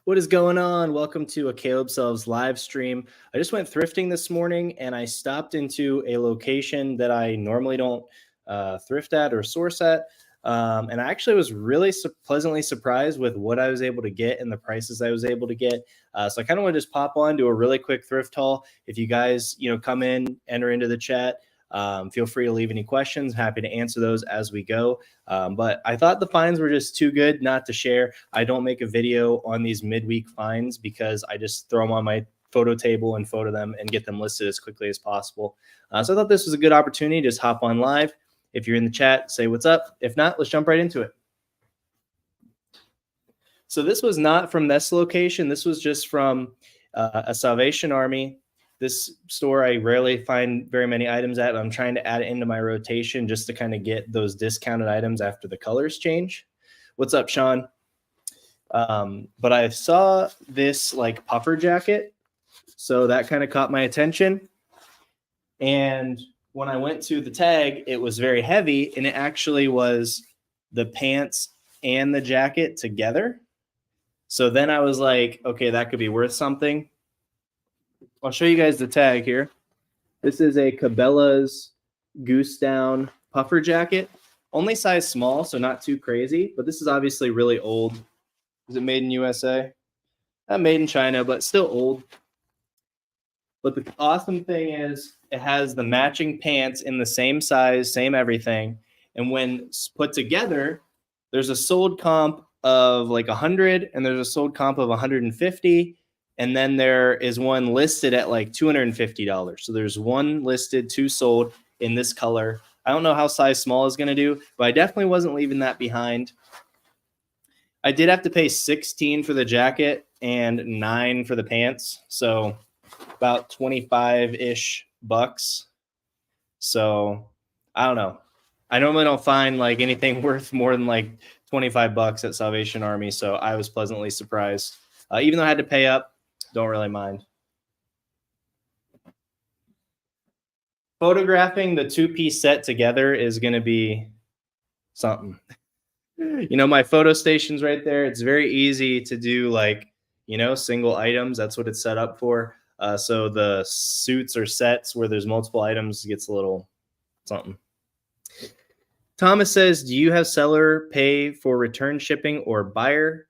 What is going on? Welcome to a Caleb Sells live stream. I just went thrifting this morning and I stopped into a location that I normally don't thrift at or source at. And I actually was really pleasantly surprised with what I was able to get and the prices I was able to get. So I kind of want to just pop on, do a really quick thrift haul. If you guys, come in, enter into the chat. Feel free to leave any questions. Happy to answer those as we go. But I thought the finds were just too good not to share. I don't make a video on these midweek finds because I just throw them on my photo table and photo them and get them listed as quickly as possible. So I thought this was a good opportunity to just hop on live. If you're in the chat, say what's up. If not, let's jump right into it. So this was not from this location. This was just from a Salvation Army. This store, I rarely find very many items at. I'm trying to add it into my rotation just to kind of get those discounted items after the colors change. What's up, Sean? But I saw this like puffer jacket. So that kind of caught my attention. And when I went to the tag, it was very heavy. And it actually was the pants and the jacket together. So then I was like, okay, that could be worth something. I'll show you guys the tag here. This is a Cabela's Goose Down puffer jacket. Only size small, so not too crazy. But this is obviously really old. Is it made in USA? Not made in China, but still old. But the awesome thing is it has the matching pants in the same size, same everything. And when put together, there's a sold comp of like 100 and there's a sold comp of 150. And then there is one listed at like $250. So there's one listed, two sold in this color. I don't know how size small is going to do, but I definitely wasn't leaving that behind. I did have to pay $16 for the jacket and $9 for the pants. So about 25-ish bucks. So I don't know. I normally don't find like anything worth more than like 25 bucks at Salvation Army. So I was pleasantly surprised. Even though I had to pay up, don't really mind. Photographing the two-piece set together is going to be something. My photo station's right there. It's very easy to do like, single items. That's what it's set up for. So the suits or sets where there's multiple items gets a little something. Thomas says, do you have seller pay for return shipping or buyer?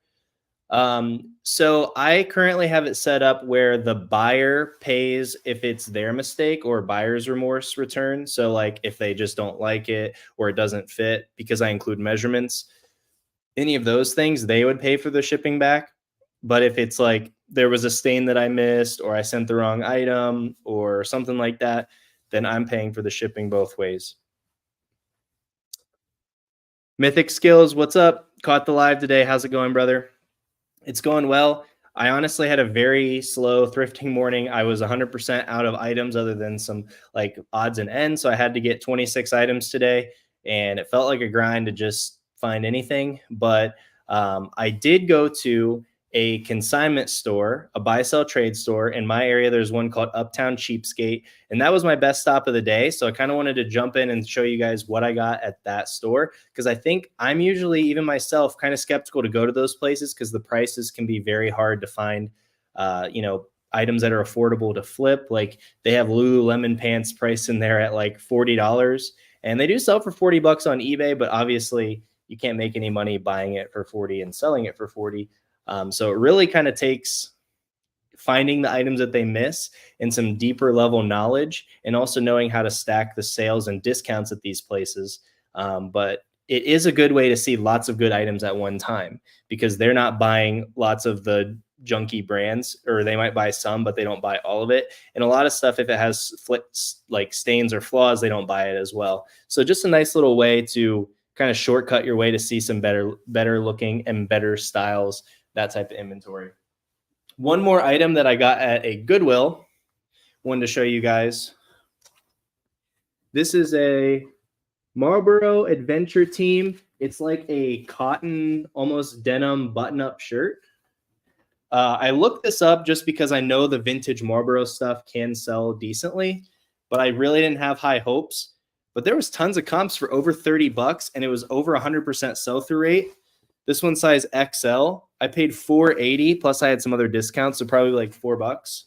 So I currently have it set up where the buyer pays if it's their mistake or buyer's remorse return. So like if they just don't like it or it doesn't fit because I include measurements, any of those things, they would pay for the shipping back. But if it's like there was a stain that I missed or I sent the wrong item or something like that, then I'm paying for the shipping both ways. Mythic Skills, what's up? Caught the live today. How's it going, brother? It's going well. I honestly had a very slow thrifting morning. I was 100% out of items other than some like odds and ends. So I had to get 26 items today and it felt like a grind to just find anything. But I did go to a consignment store, a buy sell trade store in my area. There's one called Uptown Cheapskate, and that was my best stop of the day. So I kind of wanted to jump in and show you guys what I got at that store, because I think I'm usually, even myself, kind of skeptical to go to those places because the prices can be very hard to find, items that are affordable to flip. Like they have Lululemon pants priced in there at like $40, and they do sell for 40 bucks on eBay, but obviously you can't make any money buying it for 40 and selling it for 40. So it really kind of takes finding the items that they miss and some deeper level knowledge, and also knowing how to stack the sales and discounts at these places. But it is a good way to see lots of good items at one time, because they're not buying lots of the junky brands, or they might buy some, but they don't buy all of it. And a lot of stuff, if it has like stains or flaws, they don't buy it as well. So just a nice little way to kind of shortcut your way to see some better looking and better styles, that type of inventory. One more item that I got at a Goodwill, wanted to show you guys. This is a Marlboro Adventure Team. It's like a cotton, almost denim button-up shirt. I looked this up just because I know the vintage Marlboro stuff can sell decently, but I really didn't have high hopes. But there was tons of comps for over 30 bucks, and it was over 100% sell-through rate. This one size XL. I paid $4.80 plus I had some other discounts, so probably like $4.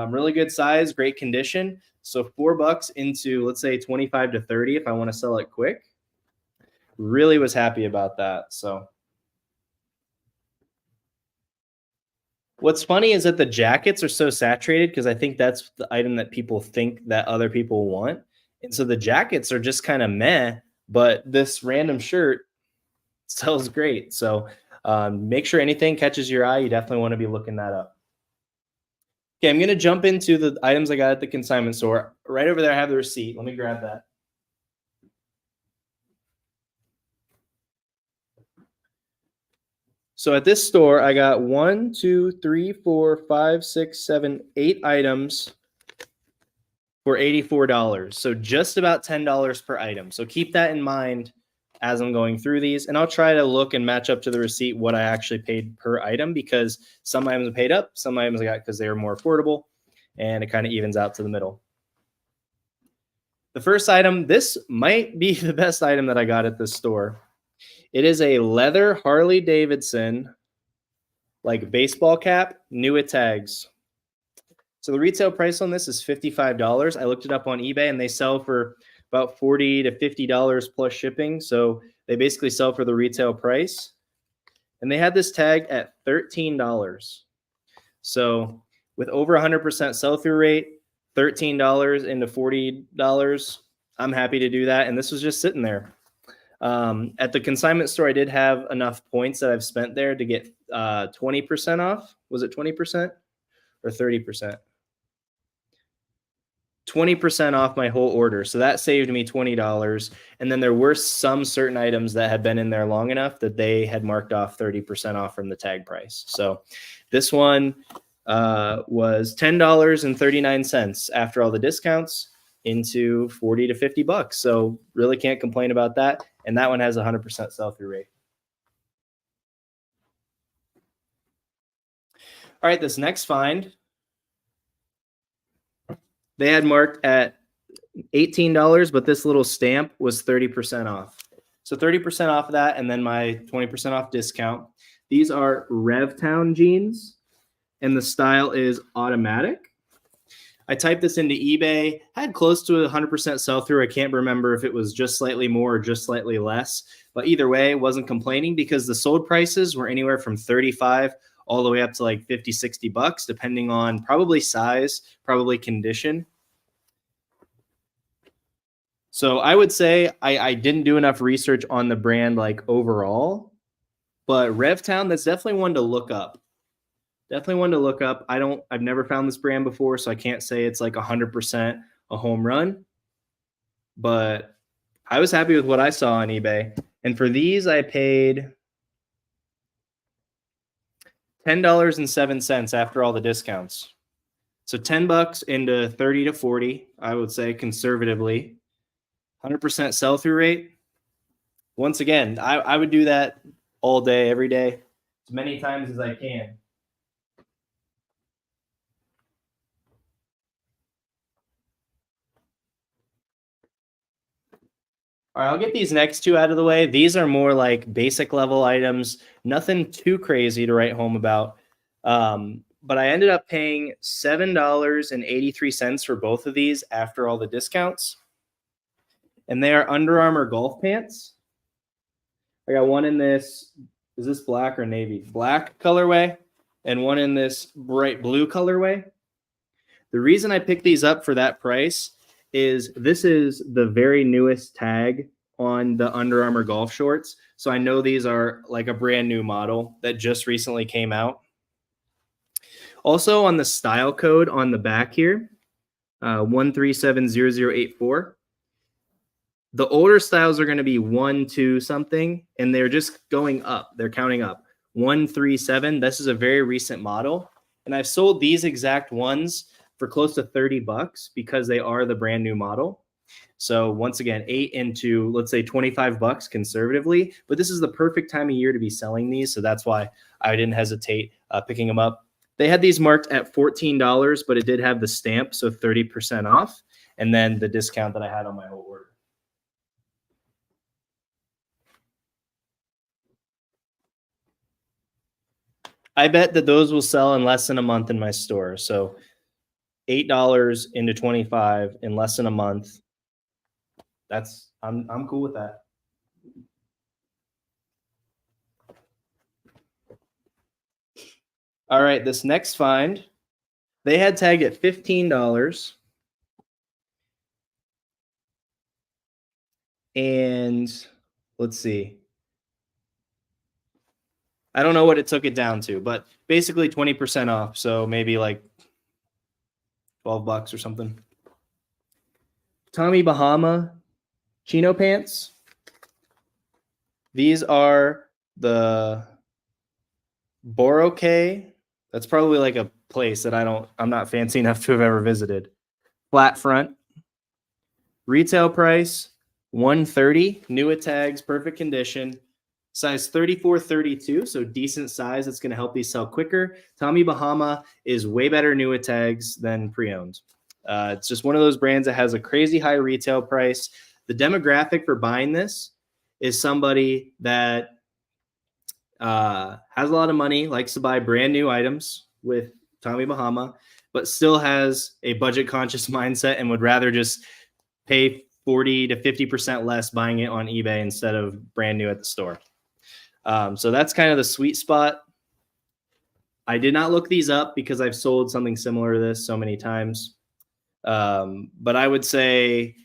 Really good size, great condition. So $4 into, let's say, 25 to 30 if I want to sell it quick. Really was happy about that. So what's funny is that the jackets are so saturated because I think that's the item that people think that other people want. And so the jackets are just kind of meh, but this random shirt sells great. So make sure anything catches your eye. You definitely want to be looking that up. Okay, I'm going to jump into the items I got at the consignment store. Right over there, I have the receipt. Let me grab that. So at this store, I got 1, 2, 3, 4, 5, 6, 7, 8 items for $84. So just about $10 per item. So keep that in mind as I'm going through these. And I'll try to look and match up to the receipt what I actually paid per item, because some items I paid up, some items I got because they were more affordable, and it kind of evens out to the middle. The first item, this might be the best item that I got at this store. It is a leather Harley Davidson, like baseball cap, new with tags. So the retail price on this is $55. I looked it up on eBay and they sell for about $40 to $50 plus shipping. So they basically sell for the retail price. And they had this tag at $13. So with over 100% sell-through rate, $13 into $40, I'm happy to do that. And this was just sitting there. At the consignment store, I did have enough points that I've spent there to get 20% off. Was it 20% or 30%? 20% off my whole order. So that saved me $20. And then there were some certain items that had been in there long enough that they had marked off 30% off from the tag price. So this one was $10.39 after all the discounts into 40 to $50. So really can't complain about that. And that one has 100% sell-through rate. All right, this next find, they had marked at $18, but this little stamp was 30% off. So 30% off of that, and then my 20% off discount. These are RevTown jeans, and the style is automatic. I typed this into eBay, had close to 100% sell-through. I can't remember if it was just slightly more or just slightly less, but either way, wasn't complaining because the sold prices were anywhere from 35 all the way up to like 50, $60, depending on probably size, probably condition. So I would say I didn't do enough research on the brand like overall, but RevTown, that's definitely one to look up. Definitely one to look up. I've never found this brand before, so I can't say it's like 100% a home run, but I was happy with what I saw on eBay. And for these, I paid $10.07 after all the discounts. So $10 into 30 to 40, I would say conservatively. 100% sell-through rate. Once again, I would do that all day, every day, as many times as I can. All right, I'll get these next two out of the way. These are more like basic level items, nothing too crazy to write home about. But I ended up paying $7.83 for both of these after all the discounts. And they are Under Armour golf pants. I got one in this, is this black or navy? Black colorway, and one in this bright blue colorway. The reason I picked these up for that price is this is the very newest tag on the Under Armour golf shorts. So I know these are like a brand new model that just recently came out. Also on the style code on the back here, 1370084. The older styles are going to be 1, 2 something, and they're just going up. They're counting up. 137. This is a very recent model, and I've sold these exact ones for close to $30 because they are the brand new model. So once again, 8 into, let's say, $25 conservatively, but this is the perfect time of year to be selling these. So that's why I didn't hesitate picking them up. They had these marked at $14, but it did have the stamp, so 30% off, and then the discount that I had on my whole order. I bet that those will sell in less than a month in my store. So $8 into 25 in less than a month. I'm cool with that. All right, this next find, they had tagged at $15. And let's see. I don't know what it took it down to, but basically 20% off. So maybe like $12 or something. Tommy Bahama chino pants. These are the Boracay. That's probably like a place that I'm not fancy enough to have ever visited. Flat front. Retail price $130. New at tags, perfect condition. Size 34, 32, so decent size. It's going to help these sell quicker. Tommy Bahama is way better new at tags than pre-owned. It's just one of those brands that has a crazy high retail price. The demographic for buying this is somebody that has a lot of money, likes to buy brand new items with Tommy Bahama, but still has a budget conscious mindset and would rather just pay 40 to 50% less buying it on eBay instead of brand new at the store. So that's kind of the sweet spot. I did not look these up because I've sold something similar to this so many times. But I would say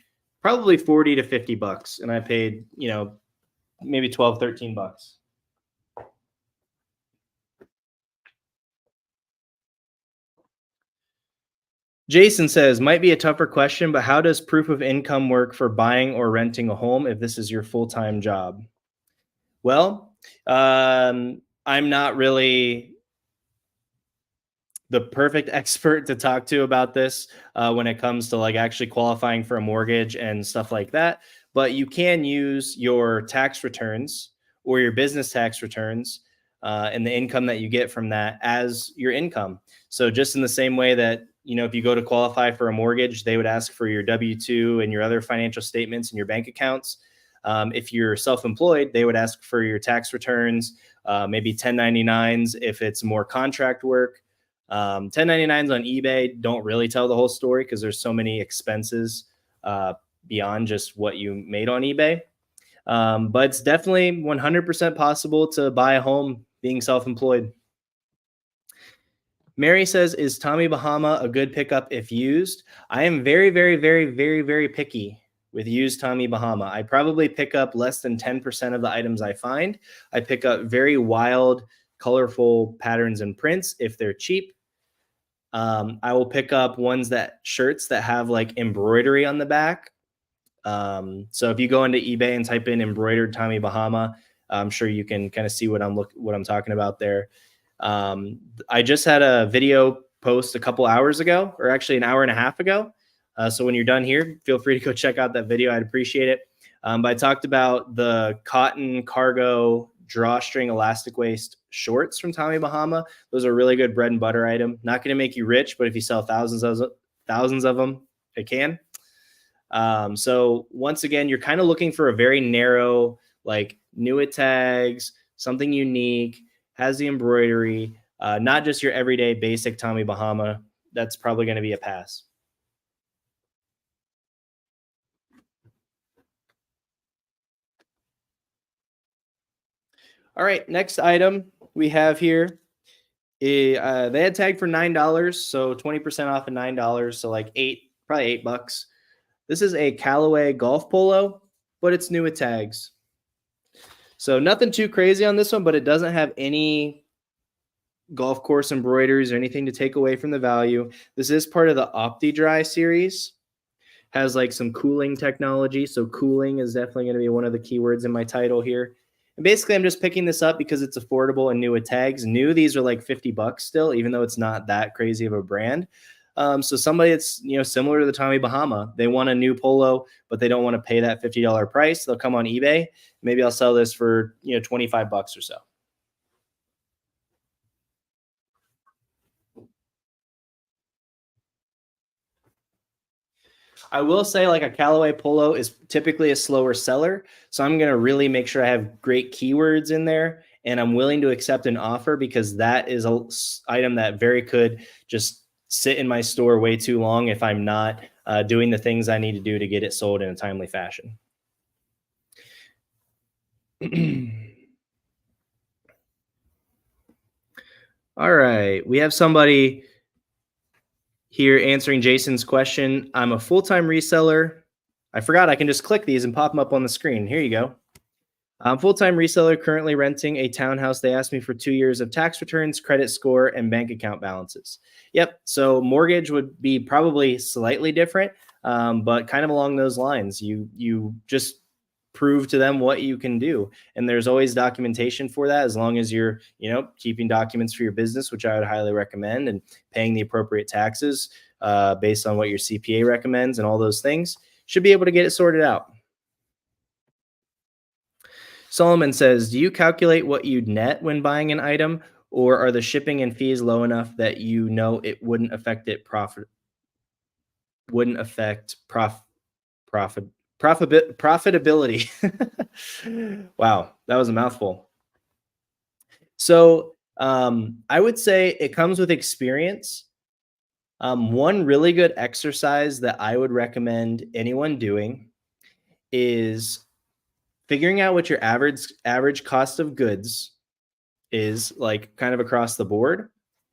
probably 40 to 50 bucks. And I paid, maybe 12, 13 bucks. Jason says, might be a tougher question, but how does proof of income work for buying or renting a home if this is your full-time job? Well, I'm not really the perfect expert to talk to about this when it comes to like actually qualifying for a mortgage and stuff like that. But you can use your tax returns or your business tax returns and the income that you get from that as your income. So just in the same way that, if you go to qualify for a mortgage, they would ask for your W-2 and your other financial statements and your bank accounts. If you're self-employed, they would ask for your tax returns, maybe 1099s if it's more contract work. 1099s on eBay don't really tell the whole story because there's so many expenses beyond just what you made on eBay. But it's definitely 100% possible to buy a home being self-employed. Mary says, is Tommy Bahama a good pickup if used? I am very, very, very, very, very picky with used Tommy Bahama. I probably pick up less than 10% of the items I find. I pick up very wild, colorful patterns and prints if they're cheap. I will pick up shirts that have like embroidery on the back. So if you go into eBay and type in embroidered Tommy Bahama, I'm sure you can kind of see what I'm talking about there. I just had a video post a couple hours ago, or actually an hour and a half ago. So when you're done here, feel free to go check out that video. I'd appreciate it. But I talked about the cotton cargo drawstring elastic waist shorts from Tommy Bahama. Those are a really good bread and butter item. Not going to make you rich, but if you sell thousands of them, it can. So once again, you're kind of looking for a very narrow, like new at tags, something unique, has the embroidery, not just your everyday basic Tommy Bahama. That's probably going to be a pass. All right, next item we have here. They had tagged for $9, so 20% off of $9, so like probably $8. This is a Callaway golf polo, but it's new with tags. So nothing too crazy on this one, but it doesn't have any golf course embroideries or anything to take away from the value. This is part of the OptiDry series. Has like some cooling technology. So cooling is definitely going to be one of the keywords in my title here. And basically, I'm just picking this up because it's affordable and new with tags. New, these are like $50 still, even though it's not that crazy of a brand. So somebody that's similar to the Tommy Bahama, they want a new polo, but they don't want to pay that $50 price. They'll come on eBay. Maybe I'll sell this for $25 or so. I will say like a Callaway polo is typically a slower seller. So I'm going to really make sure I have great keywords in there and I'm willing to accept an offer because that is a item that very could just sit in my store way too long if I'm not doing the things I need to do to get it sold in a timely fashion. All right. We have somebody here answering Jason's question. I'm a full-time reseller. I forgot I can just click these and pop them up on the screen. Here you go. I'm full-time reseller currently renting a townhouse. They asked me for 2 years of tax returns, credit score, and bank account balances. Yep. So mortgage would be probably slightly different, but kind of along those lines. You just prove to them what you can do, and there's always documentation for that as long as you're keeping documents for your business, which I would highly recommend, and paying the appropriate taxes based on what your CPA recommends, and all those things should be able to get it sorted out. Solomon says, do you calculate what you'd net when buying an item, or are the shipping and fees low enough that it wouldn't affect profit profitability? Wow, that was a mouthful. So I would say it comes with experience. One really good exercise that I would recommend anyone doing is figuring out what your average cost of goods is, like kind of across the board,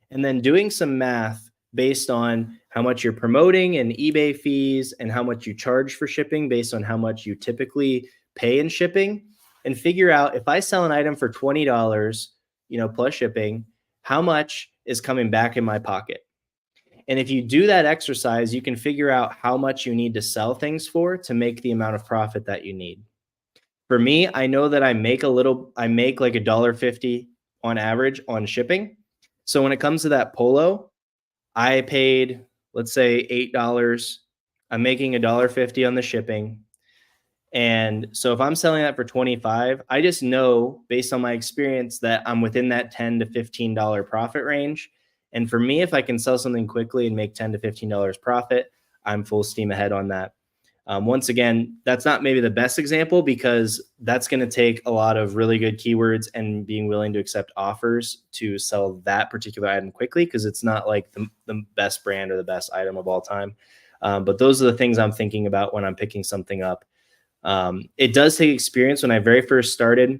and then doing some math based on how much you're promoting and eBay fees and how much you charge for shipping based on how much you typically pay in shipping, and figure out if I sell an item for $20, plus shipping, how much is coming back in my pocket. And if you do that exercise, you can figure out how much you need to sell things for to make the amount of profit that you need. For me, I know that I make like $1.50 on average on shipping. So when it comes to that polo, I paid, let's say $8. I'm making $1.50 on the shipping. And so if I'm selling that for 25, I just know based on my experience that I'm within that $10 to $15 profit range. And for me, if I can sell something quickly and make $10 to $15 profit, I'm full steam ahead on that. Once again, that's not maybe the best example because that's going to take a lot of really good keywords and being willing to accept offers to sell that particular item quickly, because it's not like the best brand or the best item of all time. But those are the things I'm thinking about when I'm picking something up. It does take experience. When I very first started,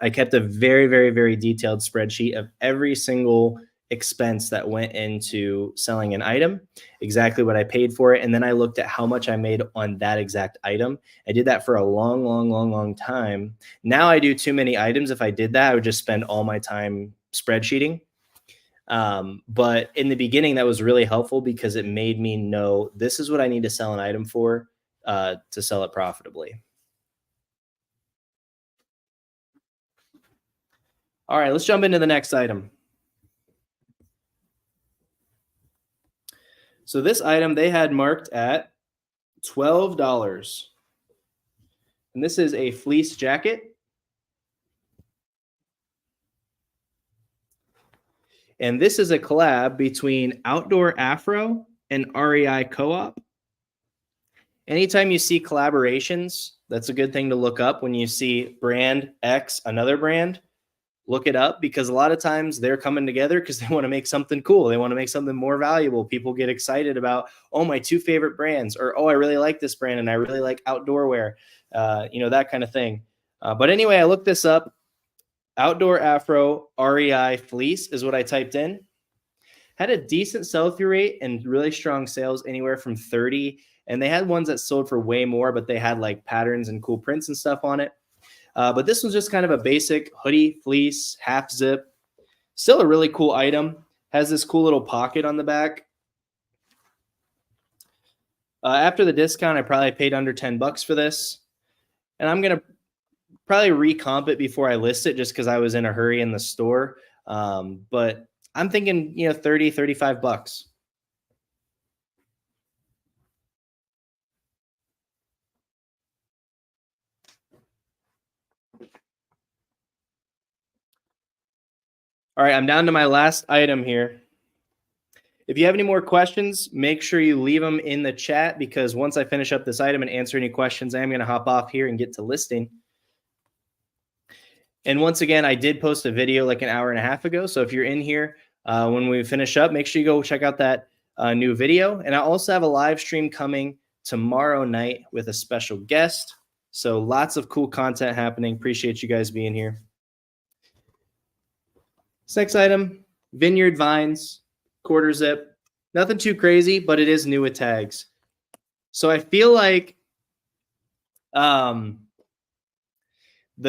I kept a very, very, very detailed spreadsheet of every single expense that went into selling an item, exactly what I paid for it. And then I looked at how much I made on that exact item. I did that for a long, long, long, long time. Now I do too many items. If I did that, I would just spend all my time spreadsheeting. But in the beginning, that was really helpful because it made me know this is what I need to sell an item for to sell it profitably. All right, let's jump into the next item. So this item they had marked at $12. And this is a fleece jacket. And this is a collab between Outdoor Afro and REI Co-op. Anytime you see collaborations, that's a good thing to look up. When you see brand X, another brand, look it up, because a lot of times they're coming together because they want to make something cool. They want to make something more valuable. People get excited about, oh, my two favorite brands, or, oh, I really like this brand and I really like outdoor wear, that kind of thing. But anyway, I looked this up. Outdoor Afro REI fleece is what I typed in. Had a decent sell-through rate and really strong sales, anywhere from 30. And they had ones that sold for way more, but they had like patterns and cool prints and stuff on it. But this one's just kind of a basic hoodie, fleece, half zip. Still a really cool item. Has this cool little pocket on the back. After the discount, I probably paid under $10 for this. And I'm going to probably recomp it before I list it just because I was in a hurry in the store. But I'm thinking, $30, $35. All right, I'm down to my last item here. If you have any more questions, make sure you leave them in the chat, because once I finish up this item and answer any questions, I am going to hop off here and get to listing. And once again, I did post a video like an hour and a half ago. So if you're in here when we finish up, make sure you go check out that new video. And I also have a live stream coming tomorrow night with a special guest. So lots of cool content happening. Appreciate you guys being here. This next item, Vineyard Vines, quarter zip. Nothing too crazy, but it is new with tags. So I feel like the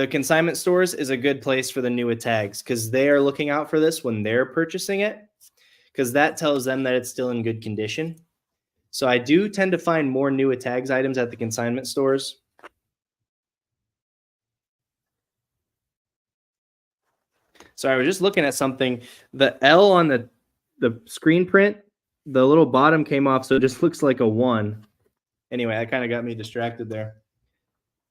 consignment stores is a good place for the new with tags, because they are looking out for this when they're purchasing it, because that tells them that it's still in good condition. So I do tend to find more new with tags items at the consignment stores. So I was just looking at something. The L on the screen print, the little bottom came off, so it just looks like a 1. Anyway, that kind of got me distracted there.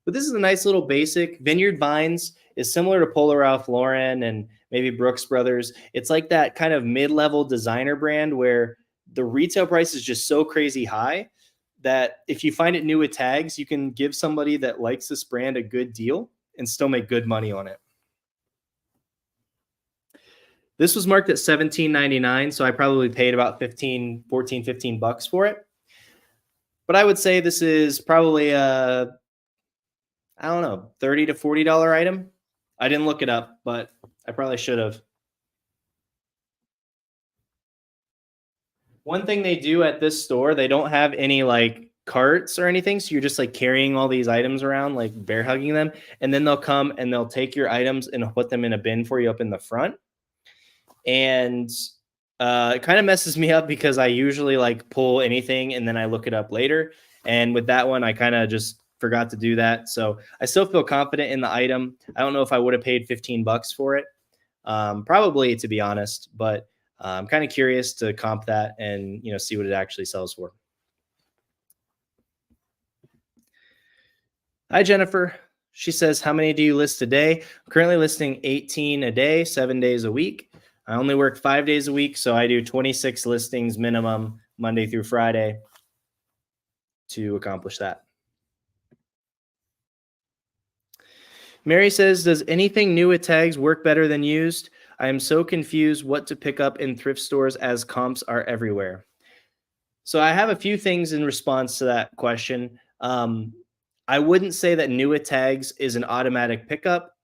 But this is a nice little basic. Vineyard Vines is similar to Polo Ralph Lauren and maybe Brooks Brothers. It's like that kind of mid-level designer brand where the retail price is just so crazy high that if you find it new with tags, you can give somebody that likes this brand a good deal and still make good money on it. This was marked at $17.99, so I probably paid about $14, $15 for it. But I would say this is probably a, I don't know, $30 to $40 item. I didn't look it up, but I probably should have. One thing they do at this store, they don't have any like carts or anything. So you're just like carrying all these items around, like bear hugging them. And then they'll come and they'll take your items and put them in a bin for you up in the front. And it kind of messes me up because I usually like pull anything and then I look it up later. And with that one, I kind of just forgot to do that. So I still feel confident in the item. I don't know if I would have paid $15 for it. Probably, to be honest, but I'm kind of curious to comp that and, you know, see what it actually sells for. Hi, Jennifer. She says, how many do you list a day? I'm currently listing 18 a day, 7 days a week. I only work 5 days a week, so I do 26 listings minimum Monday through Friday to accomplish that. Mary says, does anything new with tags work better than used? I am so confused what to pick up in thrift stores as comps are everywhere. So I have a few things in response to that question. I wouldn't say that new with tags is an automatic pickup,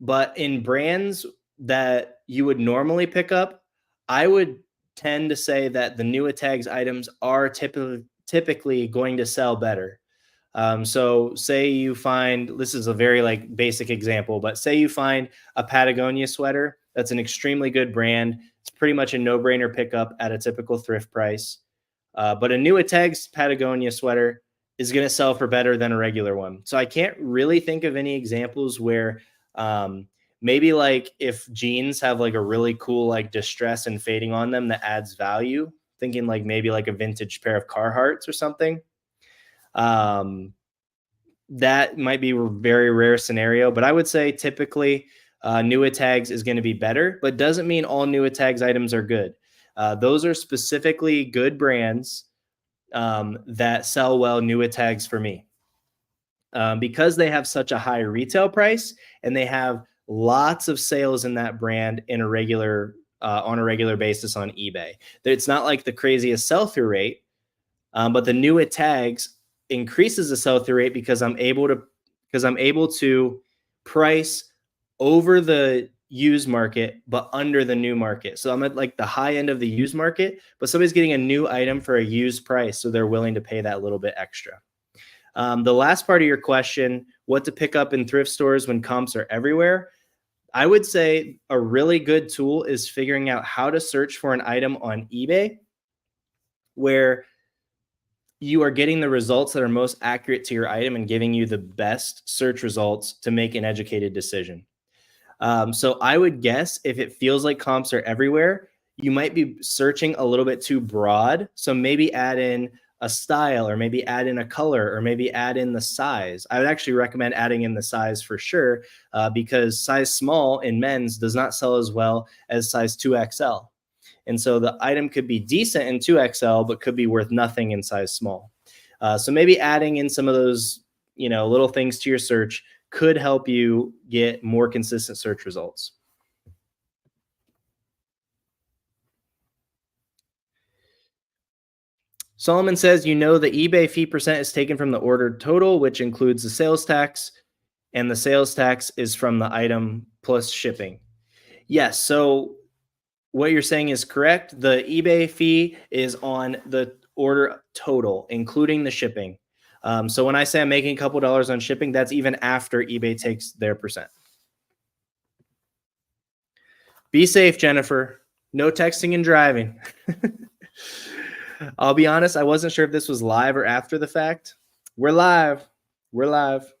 but in brands that you would normally pick up, I would tend to say that the new with tags items are typically going to sell better. So say you find, this is a very like basic example, but say you find a Patagonia sweater. That's an extremely good brand. It's pretty much a no-brainer pickup at a typical thrift price. But a new with tags Patagonia sweater is going to sell for better than a regular one. So I can't really think of any examples where maybe like if jeans have like a really cool like distress and fading on them that adds value, thinking like maybe like a vintage pair of Carhartts or something. That might be a very rare scenario, but I would say typically new with tags is going to be better, but doesn't mean all new with tags items are good. Those are specifically good brands that sell well new with tags for me. Because they have such a high retail price and they have lots of sales in that brand in a regular on a regular basis on eBay. It's not like the craziest sell-through rate, but the new with tags increases the sell-through rate because I'm able to price over the used market but under the new market. So I'm at like the high end of the used market, but somebody's getting a new item for a used price, so they're willing to pay that little bit extra. The last part of your question, what to pick up in thrift stores when comps are everywhere, I would say a really good tool is figuring out how to search for an item on eBay where you are getting the results that are most accurate to your item and giving you the best search results to make an educated decision. So I would guess if it feels like comps are everywhere, you might be searching a little bit too broad. So maybe add in a style, or maybe add in a color, or maybe add in the size. I would actually recommend adding in the size for sure, because size small in men's does not sell as well as size 2XL. And so the item could be decent in 2XL, but could be worth nothing in size small. So maybe adding in some of those, little things to your search could help you get more consistent search results. Solomon says, the eBay fee percent is taken from the ordered total, which includes the sales tax, and the sales tax is from the item plus shipping. Yes. So what you're saying is correct. The eBay fee is on the order total, including the shipping. So when I say I'm making a couple dollars on shipping, that's even after eBay takes their percent. Be safe, Jennifer. No texting and driving. I'll be honest, I wasn't sure if this was live or after the fact. We're live. We're live.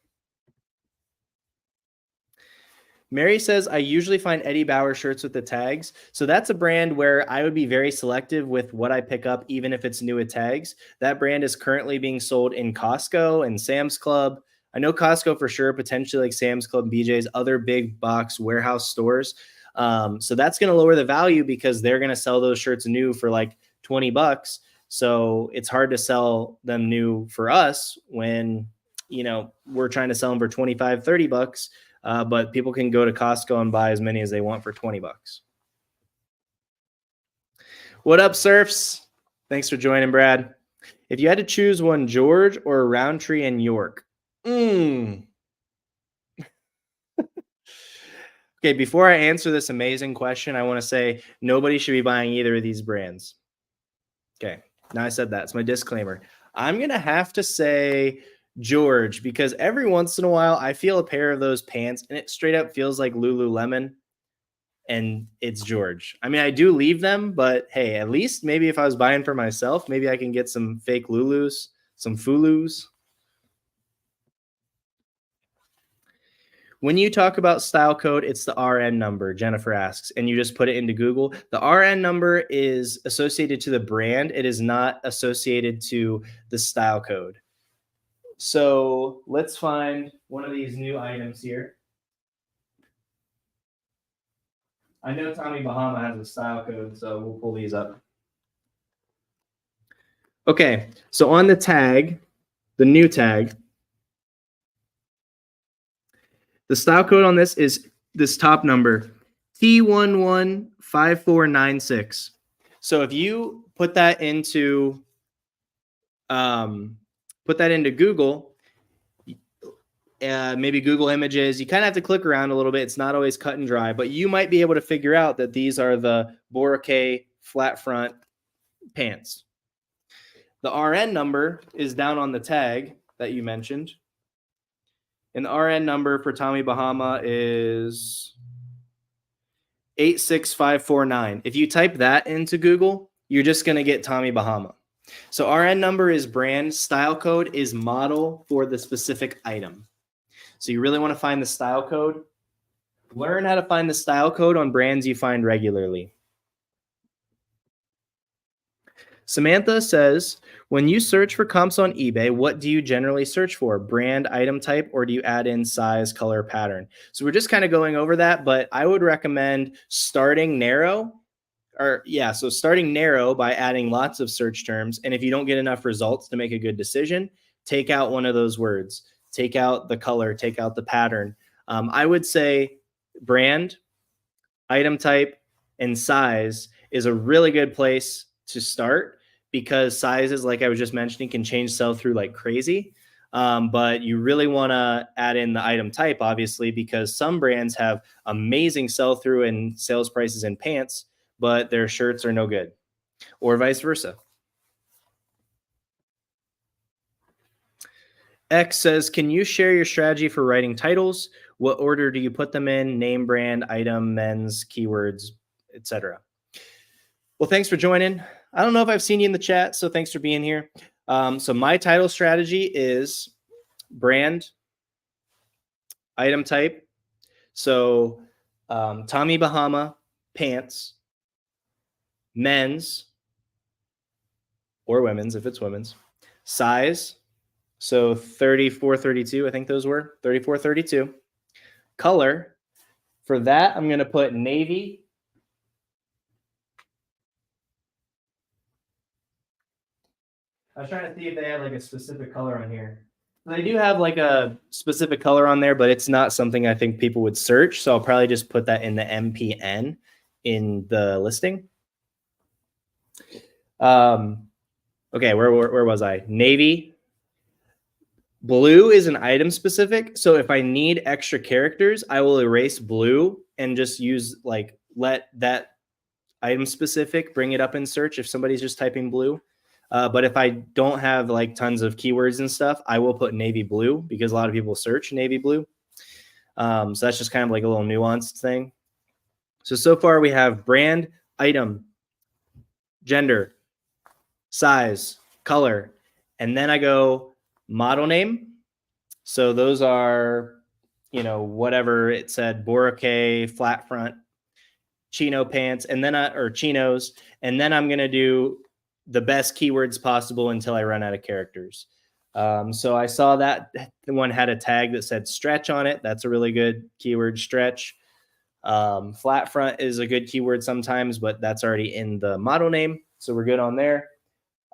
Mary says, I usually find Eddie Bauer shirts with the tags. So that's a brand where I would be very selective with what I pick up, even if it's new with tags. That brand is currently being sold in Costco and Sam's Club. I know Costco for sure, potentially like Sam's Club, BJ's, other big box warehouse stores. So that's going to lower the value because they're going to sell those shirts new for like $20. So it's hard to sell them new for us when, we're trying to sell them for $25, $30. But people can go to Costco and buy as many as they want for $20. What up, Surfs? Thanks for joining, Brad. If you had to choose one, George or Roundtree and York? Okay, before I answer this amazing question, I want to say nobody should be buying either of these brands. Okay, now I said that. It's my disclaimer. I'm going to have to say George, because every once in a while I feel a pair of those pants and it straight up feels like Lululemon, and it's George. I mean, I do leave them, but hey, at least maybe if I was buying for myself, maybe I can get some fake Lulus, some Fulus. When you talk about style code, it's the RN number, Jennifer asks, and you just put it into Google. The RN number is associated to the brand. It is not associated to the style code. So let's find one of these new items here. I know Tommy Bahama has a style code, so we'll pull these up. Okay, so on the tag, the new tag, the style code on this is this top number, T115496. So if you put that into Google, maybe Google Images, you kind of have to click around a little bit. It's not always cut and dry, but you might be able to figure out that these are the Boracay flat front pants. The RN number is down on the tag that you mentioned. And the RN number for Tommy Bahama is 86549. If you type that into Google, you're just going to get Tommy Bahama. So RN number is brand, style code is model for the specific item. So you really want to find the style code. Learn how to find the style code on brands you find regularly. Samantha says, when you search for comps on eBay, what do you generally search for? Brand, item type, or do you add in size, color, pattern? So we're just kind of going over that, but I would recommend starting narrow. So starting narrow by adding lots of search terms. And if you don't get enough results to make a good decision, take out one of those words. Take out the color, take out the pattern. I would say brand, item type, and size is a really good place to start, because sizes, like I was just mentioning, can change sell-through like crazy. But you really want to add in the item type, obviously, because some brands have amazing sell-through and sales prices in pants, but their shirts are no good, or vice versa. X says, can you share your strategy for writing titles? What order do you put them in? Name, brand, item, men's, keywords, etc. Well, thanks for joining. I don't know if I've seen you in the chat, so thanks for being here. So my title strategy is brand, item type. So Tommy Bahama pants, men's or women's if it's women's, size. So 34, 32, I think those were 34, 32. Color, for that, I'm going to put navy I was trying to see if they had like a specific color on here. They do have like a specific color on there, but it's not something I think people would search. So I'll probably just put that in the MPN in the listing. Okay, where was I? Navy. Blue is an item specific. So if I need extra characters, I will erase blue and just use like, let that item specific bring it up in search if somebody's just typing blue. But if I don't have like tons of keywords and stuff, I will put navy blue because a lot of people search navy blue. So that's just kind of like a little nuanced thing. So far we have brand, item, gender, size, color, and then I go model name. So those are, you know, whatever it said, Boracay, flat front, chino pants, and then or chinos, and then I'm going to do the best keywords possible until I run out of characters. So I saw that the one had a tag that said stretch on it. That's a really good keyword, stretch. Flat front is a good keyword sometimes, but that's already in the model name. So we're good on there.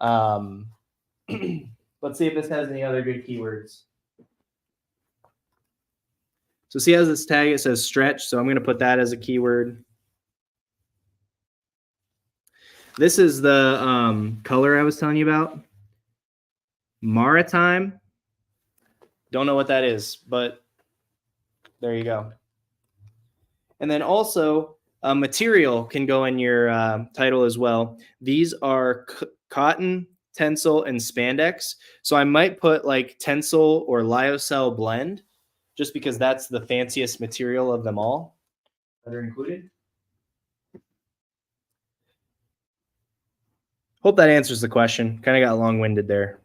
Let's see if this has any other good keywords. So see, as this tag, it says stretch. So I'm going to put that as a keyword. This is the color I was telling you about. Maritime. Don't know what that is, but there you go. And then also material can go in your title as well. These are cotton, tencel, and spandex. So I might put like tencel or lyocell blend just because that's the fanciest material of them all that are included. Hope that answers the question. Kind of got long-winded there.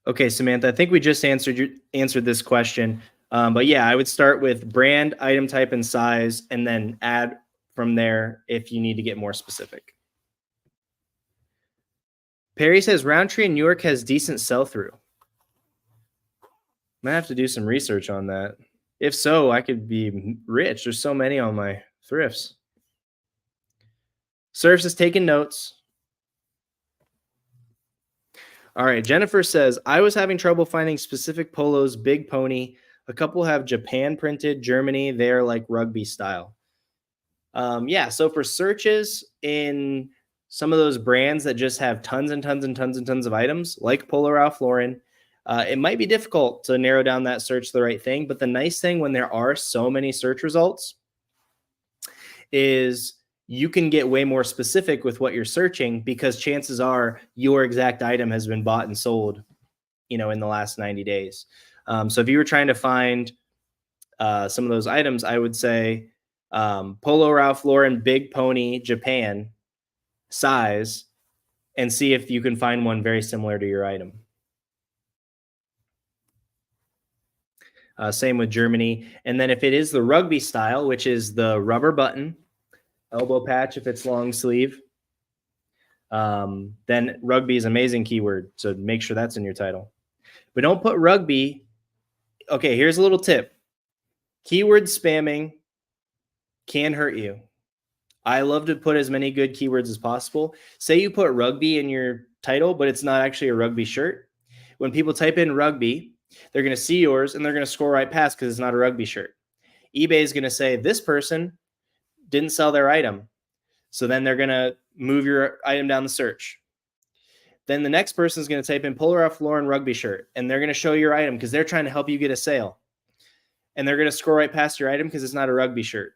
Okay, Samantha, I think we just answered this question. But yeah, I would start with brand, item type, and size, and then add from there if you need to get more specific. Perry says Roundtree in New York has decent sell-through. Might have to do some research on that. If so, I could be rich. There's so many on my thrifts. Serves is taking notes. All right, Jennifer says, I was having trouble finding specific polos, big pony. A couple have Japan printed, Germany. They're like rugby style. Yeah, so for searches in some of those brands that just have tons and tons and tons and tons of items, like Polo Ralph Lauren, it might be difficult to narrow down that search to the right thing. But the nice thing when there are so many search results is you can get way more specific with what you're searching because chances are your exact item has been bought and sold, you know, in the last 90 days. So if you were trying to find some of those items, I would say Polo Ralph Lauren, Big Pony, Japan, size, and see if you can find one very similar to your item. Same with Germany. And then if it is the rugby style, which is the rubber button, elbow patch if it's long sleeve, then rugby is an amazing keyword. So make sure that's in your title. But don't put rugby. Okay, here's a little tip. Keyword spamming can hurt you. I love to put as many good keywords as possible. Say you put rugby in your title, but it's not actually a rugby shirt. When people type in rugby, they're going to see yours and they're going to scroll right past because it's not a rugby shirt. eBay is going to say this person didn't sell their item. So then they're going to move your item down the search. Then the next person is going to type in Polo Ralph Lauren rugby shirt and they're going to show your item because they're trying to help you get a sale. And they're going to scroll right past your item because it's not a rugby shirt.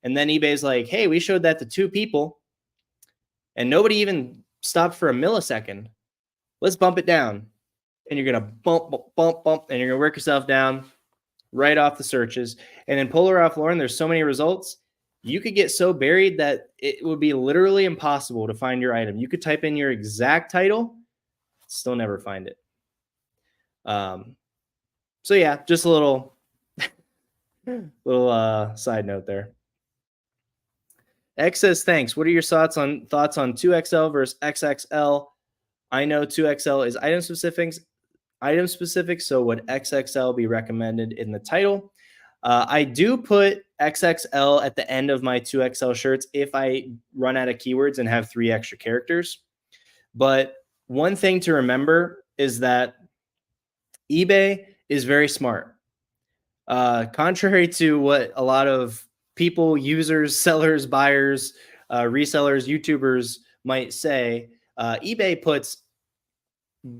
And then eBay's like, hey, we showed that to 2 people and nobody even stopped for a millisecond. Let's bump it down. And you're going to bump, and you're going to work yourself down right off the searches. And in Polo Ralph Lauren, there's so many results. You could get so buried that it would be literally impossible to find your item. You could type in your exact title, still never find it. So yeah, just a little side note there. X says, thanks. What are your thoughts on 2XL versus XXL? I know 2XL is item specific. So would XXL be recommended in the title? I do put XXL at the end of my 2XL shirts if I run out of keywords and have 3 extra characters. But one thing to remember is that eBay is very smart. Contrary to what a lot of people, users, sellers, buyers, resellers, YouTubers might say, eBay puts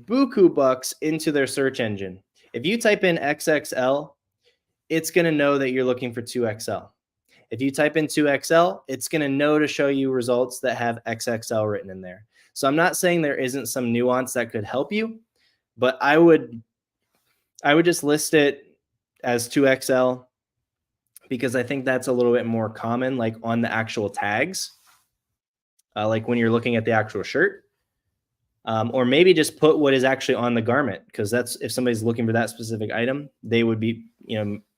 buku bucks into their search engine. If you type in XXL, it's going to know that you're looking for 2XL. If you type in 2XL, it's going to know to show you results that have XXL written in there. So I'm not saying there isn't some nuance that could help you, but I would just list it as 2XL because I think that's a little bit more common, like on the actual tags, like when you're looking at the actual shirt. Or maybe just put what is actually on the garment, because that's, if somebody's looking for that specific item, they would be,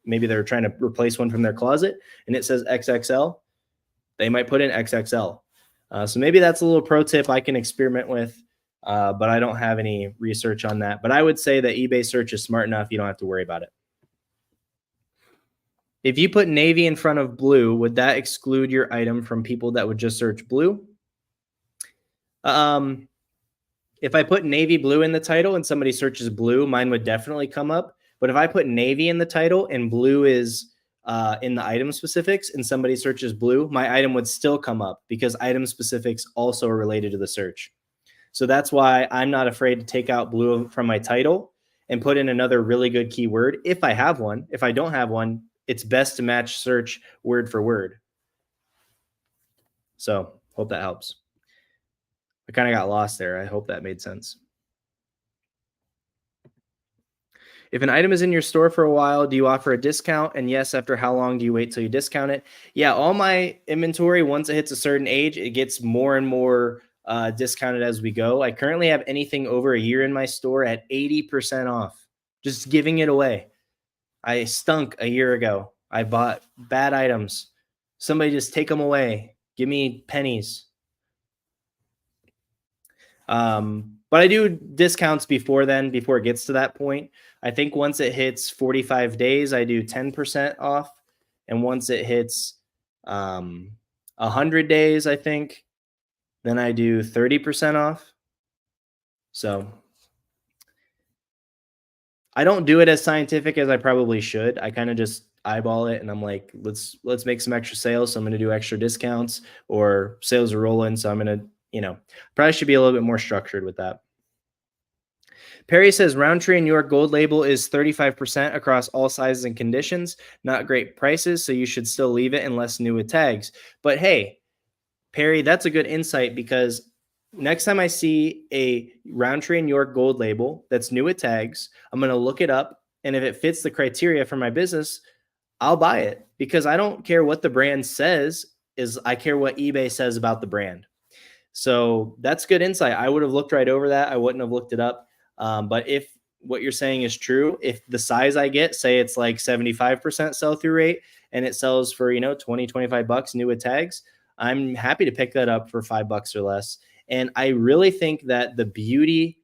maybe they're trying to replace one from their closet and it says XXL, they might put in XXL. So maybe that's a little pro tip I can experiment with, but I don't have any research on that. But I would say that eBay search is smart enough, you don't have to worry about it. If you put navy in front of blue, would that exclude your item from people that would just search blue? If I put navy blue in the title and somebody searches blue, mine would definitely come up. But if I put navy in the title and blue is in the item specifics and somebody searches blue, my item would still come up because item specifics also are related to the search. So that's why I'm not afraid to take out blue from my title and put in another really good keyword if I have one. If I don't have one, it's best to match search word for word. So hope that helps. I kind of got lost there. I hope that made sense. If an item is in your store for a while, do you offer a discount? And yes, after how long do you wait till you discount it? Yeah, all my inventory, once it hits a certain age, it gets more and more discounted as we go. I currently have anything over a year in my store at 80% off, just giving it away. I stunk a year ago. I bought bad items. Somebody just take them away. Give me pennies. But I do discounts before then, before it gets to that point. I think once it hits 45 days, I do 10% off. And once it hits 100 days, I think, then I do 30% off. So I don't do it as scientific as I probably should. I kind of just eyeball it and I'm like, let's make some extra sales. So I'm going to do extra discounts, or sales are rolling. So I'm going to, probably should be a little bit more structured with that. Perry says Roundtree and York Gold Label is 35% across all sizes and conditions. Not great prices, so you should still leave it unless new with tags. But hey, Perry, that's a good insight, because next time I see a Roundtree and York Gold Label that's new with tags, I'm going to look it up. And if it fits the criteria for my business, I'll buy it, because I don't care what the brand says, I care what eBay says about the brand. So that's good insight. I would have looked right over that. I wouldn't have looked it up. But if what you're saying is true, if the size I get, say it's like 75% sell through rate and it sells for, $20-25 new with tags, I'm happy to pick that up for $5 or less. And I really think that the beauty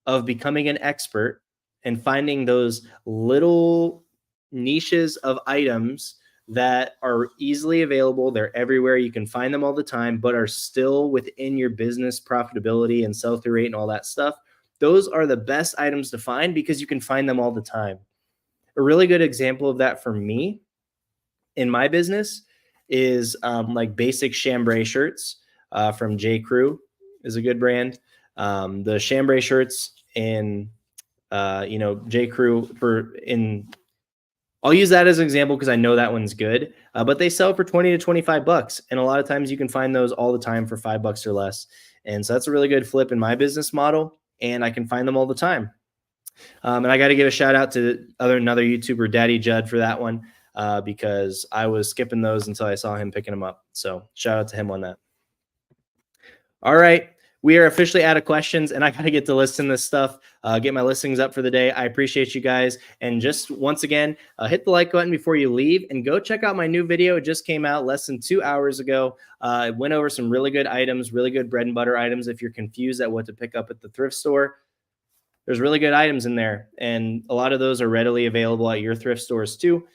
of becoming an expert and finding those little niches of items that are easily available, they're everywhere, you can find them all the time, but are still within your business profitability and sell through rate and all that stuff. Those are the best items to find because you can find them all the time. A really good example of that for me in my business is like basic chambray shirts from J. Crew is a good brand. The chambray shirts in, J. Crew I'll use that as an example because I know that one's good, but they sell for $20 to $25. And a lot of times you can find those all the time for $5 or less. And so that's a really good flip in my business model, and I can find them all the time. And I got to give a shout out to another YouTuber, Daddy Judd, for that one, because I was skipping those until I saw him picking them up. So shout out to him on that. All right. We are officially out of questions, and I got to get to listing this stuff, get my listings up for the day. I appreciate you guys. And just once again, hit the like button before you leave and go check out my new video. It just came out less than 2 hours ago. I went over some really good items, really good bread and butter items. If you're confused at what to pick up at the thrift store, there's really good items in there. And a lot of those are readily available at your thrift stores too.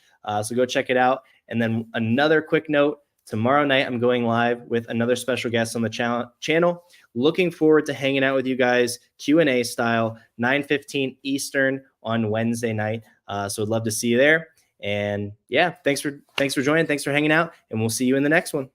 So go check it out. And then another quick note, tomorrow night, I'm going live with another special guest on the channel. Looking forward to hanging out with you guys, Q&A style, 9:15 Eastern on Wednesday night. So I'd love to see you there. And yeah, thanks for joining. Thanks for hanging out. And we'll see you in the next one.